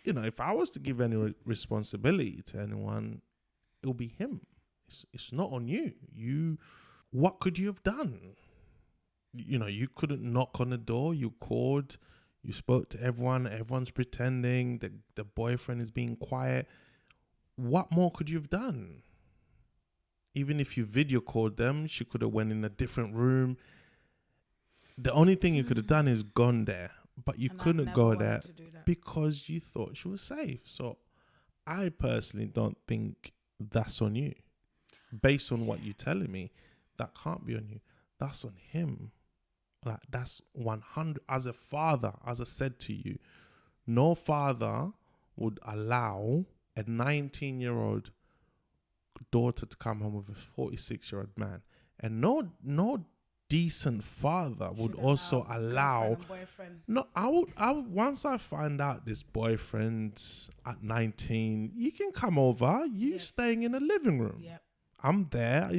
if I was to give any responsibility to anyone, it'll be him. It's not on you. What could you have done? You couldn't knock on the door. You called. You spoke to everyone. Everyone's pretending. The boyfriend is being quiet. what more could you have done? Even if you video called them, she could have went in a different room. The only thing you could have done is gone there, but you And I've couldn't never go wanted there to do that. because you thought she was safe. So I personally don't think that's on you. Based on what you're telling me, that can't be on you. That's on him. Like, that's 100. As a father, as I said to you, no father would allow a 19-year-old daughter to come home with a 46-year-old man. And no decent father would also allow. No, I would, once I find out this boyfriend at 19, you can come over, staying in the living room. Yep. I'm there,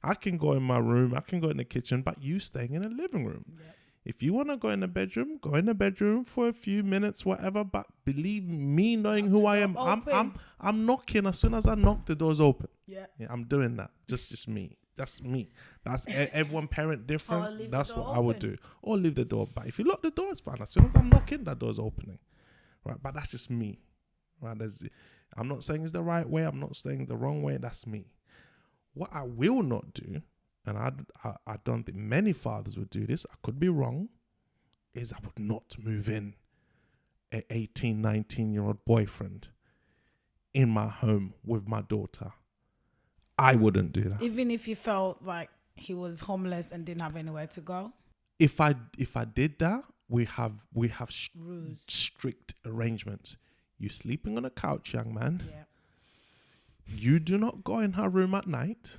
I can go in my room, I can go in the kitchen, but you staying in the living room. Yep. If you want to go in the bedroom, go in the bedroom for a few minutes, whatever. But believe me, knowing who I am, I'm knocking. As soon as I knock, the door's open. Yeah, I'm doing that. Just me. That's me. That's everyone parent different. That's what I would do. Or leave the door. But if you lock the door, it's fine. As soon as I'm knocking, that door's opening. Right. But that's just me. Right. I'm not saying it's the right way. I'm not saying the wrong way. That's me. What I will not do, and I don't think many fathers would do this, I could be wrong, is I would not move in an 18, 19-year-old boyfriend in my home with my daughter. I wouldn't do that. Even if you felt like he was homeless and didn't have anywhere to go? If I did that, we have Rules. strict arrangements. You sleeping on a couch, young man. Yeah. You do not go in her room at night.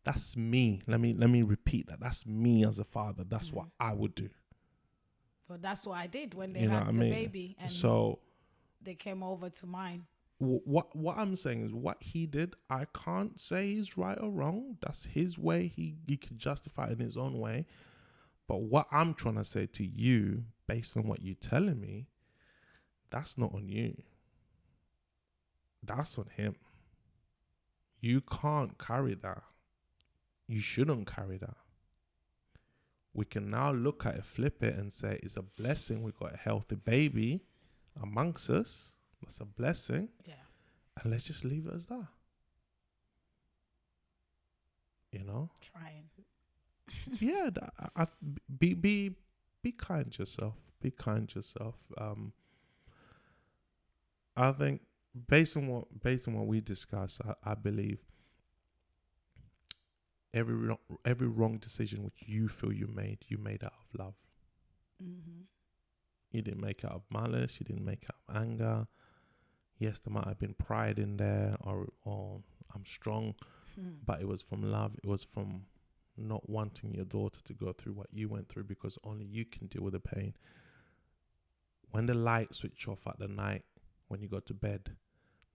That's me. Let me repeat that. That's me as a father. That's what I would do. Well, that's what I did when they had the baby, and so they came over to mine. What I'm saying is, what he did, I can't say is right or wrong. That's his way. He can justify it in his own way. But what I'm trying to say to you, based on what you're telling me, that's not on you. That's on him. You can't carry that. You shouldn't carry that. We can now look at it, flip it, and say it's a blessing. We got a healthy baby amongst us. That's a blessing. Yeah. And let's just leave it as that. Trying. Yeah. Be kind to yourself. Be kind to yourself. I think based on what we discussed, I believe every wrong decision which you feel you made out of love. Mm-hmm. You didn't make it out of malice. You didn't make it out of anger. Yes, there might have been pride in there, or I'm strong, but it was from love. It was from not wanting your daughter to go through what you went through, because only you can deal with the pain. When the light switch off at the night, when you go to bed,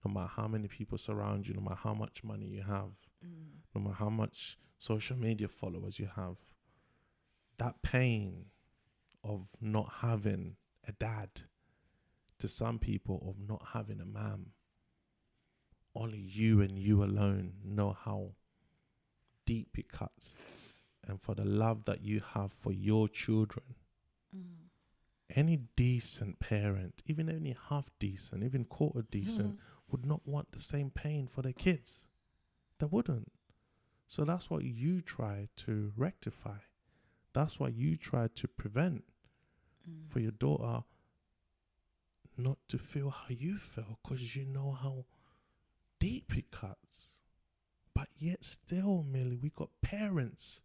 no matter how many people surround you, no matter how much money you have, no matter how much social media followers you have, that pain of not having a dad, to some people, of not having a mom, only you and you alone know how deep it cuts. And for the love that you have for your children, any decent parent, even any half decent, even quarter decent, would not want the same pain for their kids. They wouldn't. So that's what you try to rectify. That's what you try to prevent for your daughter not to feel how you feel, because you know how deep it cuts. But yet still, Millie, we got parents.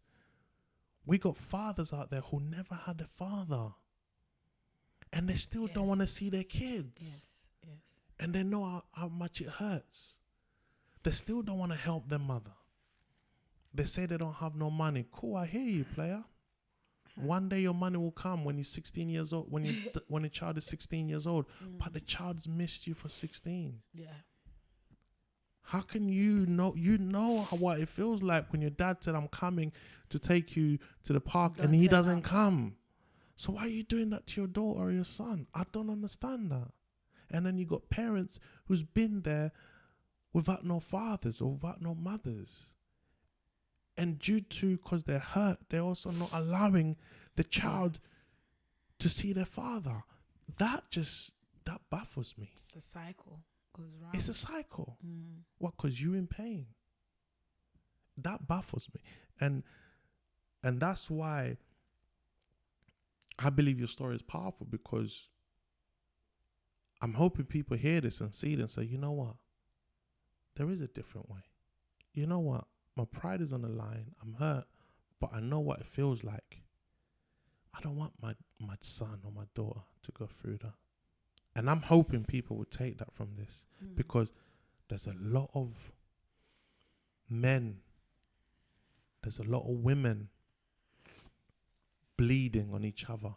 We got fathers out there who never had a father. And they still don't want to see their kids. Yes. And they know how much it hurts. They still don't want to help their mother. They say they don't have no money. Cool, I hear you, player. One day your money will come when you're 16 years old, when the child is 16 years old. But the child's missed you for 16. Yeah. How can you know what it feels like when your dad said, I'm coming to take you to the park, and he doesn't come? So why are you doing that to your daughter or your son? I don't understand that. And then you got parents who's been there without no fathers or without no mothers. And because they're hurt, they're also not allowing the child to see their father. That baffles me. It's a cycle. Goes round. It's a cycle. What? Because you're in pain. That baffles me. And that's why I believe your story is powerful, because I'm hoping people hear this and see it and say, you know what? There is a different way. You know what? My pride is on the line. I'm hurt, but I know what it feels like. I don't want my son or my daughter to go through that. And I'm hoping people will take that from this, because there's a lot of men, there's a lot of women bleeding on each other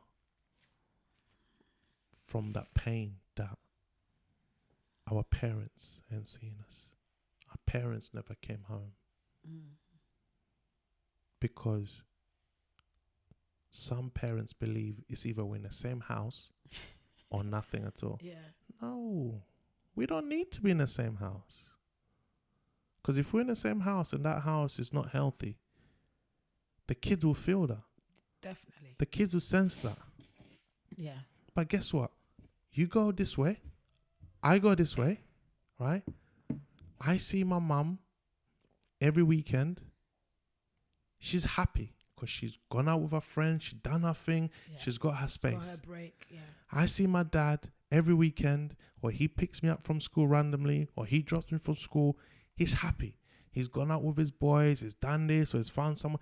from that pain that our parents ain't seen us. Our parents never came home. Because some parents believe it's either we're in the same house or nothing at all. Yeah. No, we don't need to be in the same house. Because if we're in the same house and that house is not healthy, the kids will feel that. Definitely. The kids will sense that. Yeah. But guess what? You go this way, I go this way, right? I see my mum every weekend. She's happy because she's gone out with her friends. She's done her thing. Yeah. She's got her space. Got her break. Yeah. I see my dad every weekend, or he picks me up from school randomly, or he drops me from school. He's happy. He's gone out with his boys. He's done this, or he's found someone.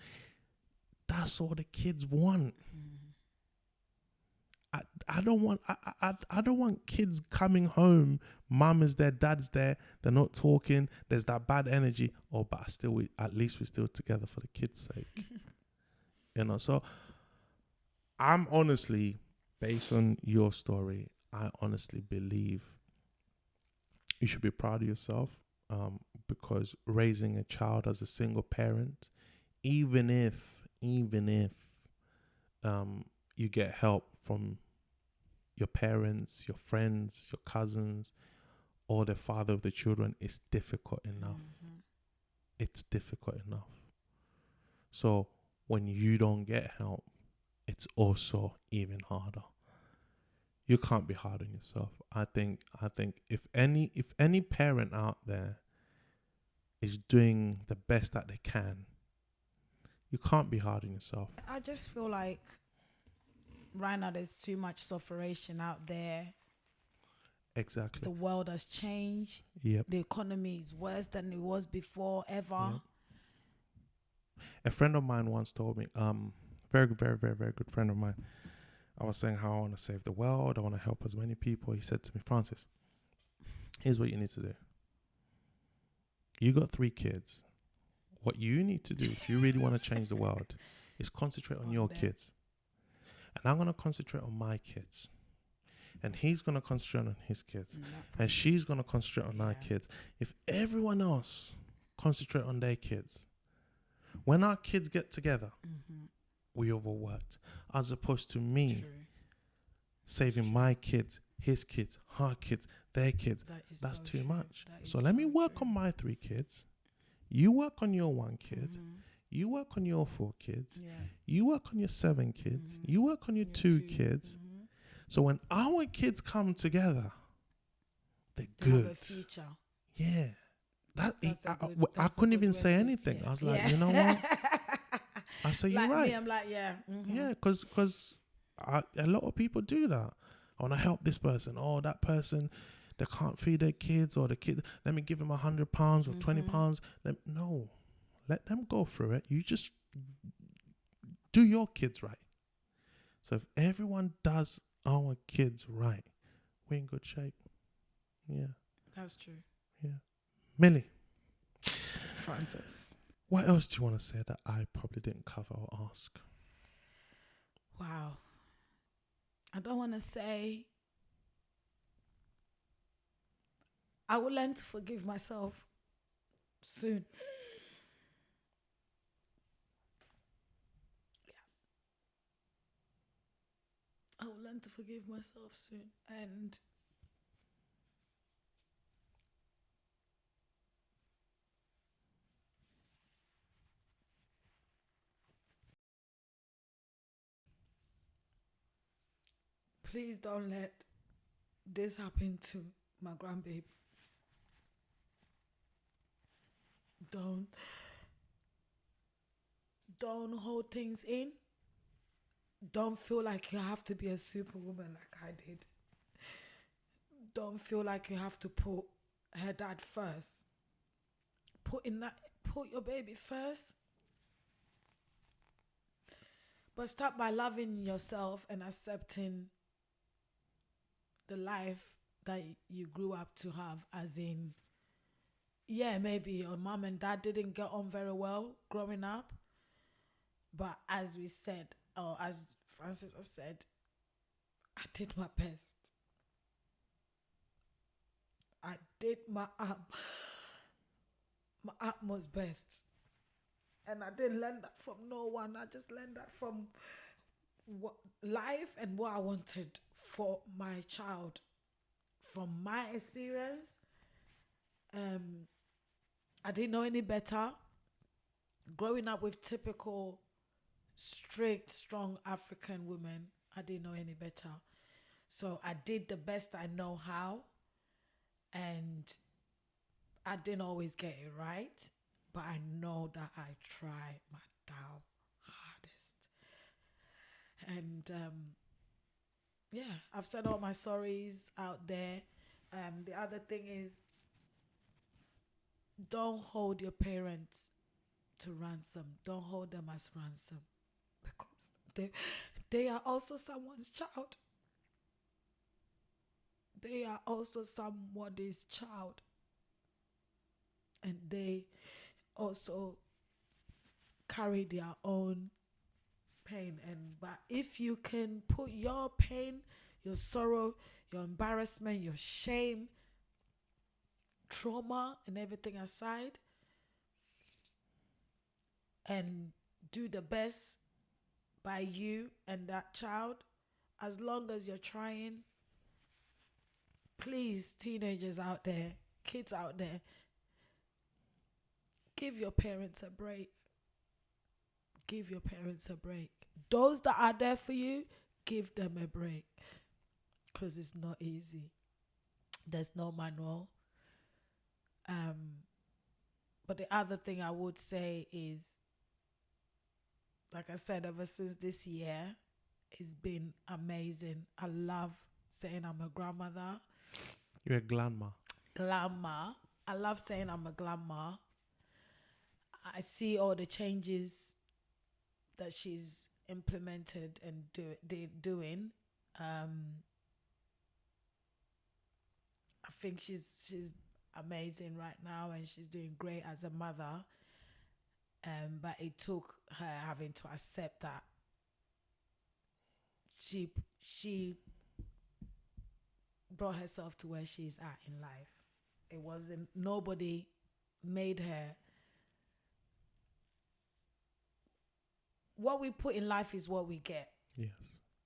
That's all the kids want. I don't want kids coming home. Mum is there, dad's there. They're not talking. There's that bad energy. Oh, but at least we're still together for the kids' sake. So I'm honestly, based on your story, I honestly believe you should be proud of yourself, because raising a child as a single parent, even if you get help from your parents, your friends, your cousins, or the father of the children, is difficult enough. It's difficult enough. So when you don't get help, it's also even harder. You can't be hard on yourself. I think if any parent out there is doing the best that they can, you can't be hard on yourself. I just feel like right now there's too much sufferation out there. Exactly. The world has changed. Yep. The economy is worse than it was before ever. Yep. A friend of mine once told me, very, very, very, very good friend of mine. I was saying how I want to save the world. I want to help as many people. He said to me, Francis, here's what you need to do. You got 3 kids. What you need to do, if you really want to change the world, is concentrate on your kids. And I'm going to concentrate on my kids. And he's going to concentrate on his kids. And she's going to concentrate on our kids. If everyone else concentrate on their kids, when our kids get together, we overworked. As opposed to me saving my kids, his kids, her kids, their kids. That's too much. So let me work on my 3 kids. You work on your 1 kid. You work on your 4 kids. You work on your 7 kids. You work on your 2 kids. So when our kids come together, they're good. Have a future. Yeah. I couldn't even say anything. I was like, you know what? I say, you're right. Me, I'm like, yeah. Yeah, because a lot of people do that. I want to help this person. Oh, that person, they can't feed their kids, or the kid, let me give them £100 or £20. No, let them go through it. You just do your kids right. So if everyone does our kids right, we're in good shape. Yeah. That's true. Yeah. Millie. Francis. What else do you want to say that I probably didn't cover or ask? Wow. I don't want to say. I will learn to forgive myself soon. I will learn to forgive myself soon. And please don't let this happen to my grandbaby. Don't don't hold things in. Don't feel like you have to be a superwoman like I did. Don't feel like you have to put her dad first. Put your baby first. But start by loving yourself and accepting the life that you grew up to have, as in, yeah, maybe your mom and dad didn't get on very well growing up, but as we said, or as Francis have said, I did my best. I did my utmost best, and I didn't learn that from no one. I just learned that from what life and what I wanted for my child. From my experience, I didn't know any better. Growing up with typical, strict, strong African women, I didn't know any better. So I did the best I know how, and I didn't always get it right, but I know that I try my damn hardest. And yeah, I've said all my sorries out there. The other thing is, don't hold your parents to ransom. Don't hold them as ransom, because they are also someone's child. They are also somebody's child. And they also carry their own pain. But if you can put your pain, your sorrow, your embarrassment, your shame, trauma, and everything aside, and do the best by you and that child, as long as you're trying, please, teenagers out there, kids out there, give your parents a break. Give your parents a break. Those that are there for you, give them a break. Because it's not easy. There's no manual. But the other thing I would say is, like I said, ever since this year, it's been amazing. I love saying I'm a grandmother. You're a grandma. Grandma. I love saying I'm a grandma. I see all the changes that she's implemented and doing. I think she's amazing right now, and she's doing great as a mother. But it took her having to accept that she brought herself to where she's at in life. It wasn't, nobody made her. What we put in life is what we get. Yes.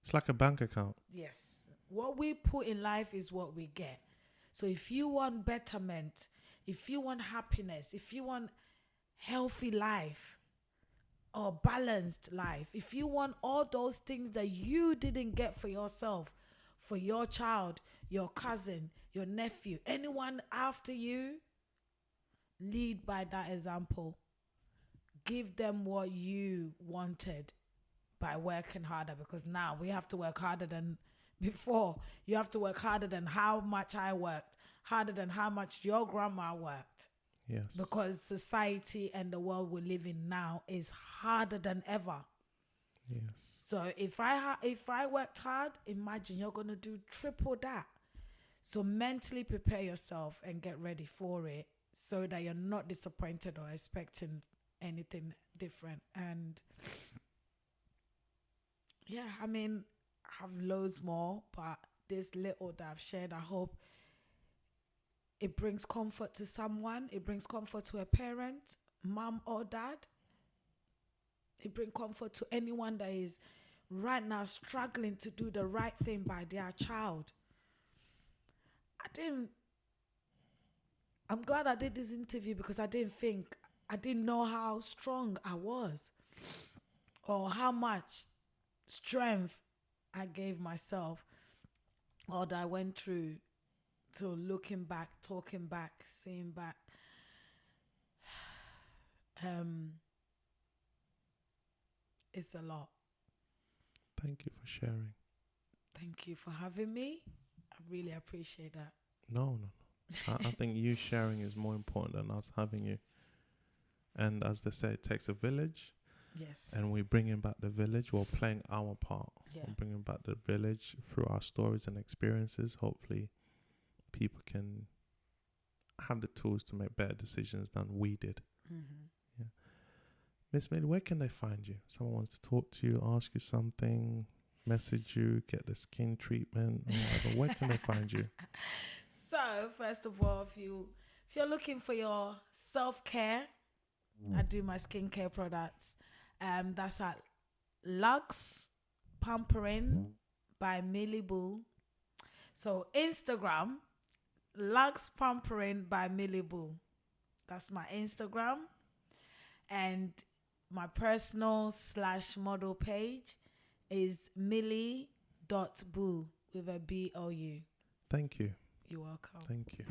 It's like a bank account. Yes. What we put in life is what we get. So if you want betterment, if you want happiness, if you want healthy life or balanced life, if you want all those things that you didn't get for yourself, for your child, your cousin, your nephew, anyone after you, lead by that example. Give them what you wanted by working harder, because now we have to work harder than before. You have to work harder than how much I worked, harder than how much your grandma worked. Yes. Because society and the world we live in now is harder than ever. Yes. So if I worked hard, imagine you're going to do triple that. So mentally prepare yourself and get ready for it, so that you're not disappointed or expecting anything different. And yeah, I mean, I have loads more, but this little that I've shared, I hope it brings comfort to someone. It brings comfort to a parent, mom or dad. It brings comfort to anyone that is right now struggling to do the right thing by their child. I'm glad I did this interview, because I didn't know how strong I was, or how much strength I gave myself, or that I went through, to looking back, talking back, seeing back. It's a lot. Thank you for sharing. Thank you for having me. I really appreciate that. No. I think you sharing is more important than us having you. And as they say, it takes a village. Yes. And we're bringing back the village. We're playing our part. Yeah. We're bringing back the village through our stories and experiences. Hopefully, people can have the tools to make better decisions than we did. Mm-hmm. Yeah. Miss Millie, where can they find you? Someone wants to talk to you, ask you something, message you, get the skin treatment, or whatever. Where can they find you? So, first of all, if you're looking for your self-care, I do my skincare products. That's at Lux Pampering by Millie Boo. So Instagram, Lux Pampering by Millie Boo. That's my Instagram. And my personal /model page is millie.boo with a BOU. Thank you. You're welcome. Thank you.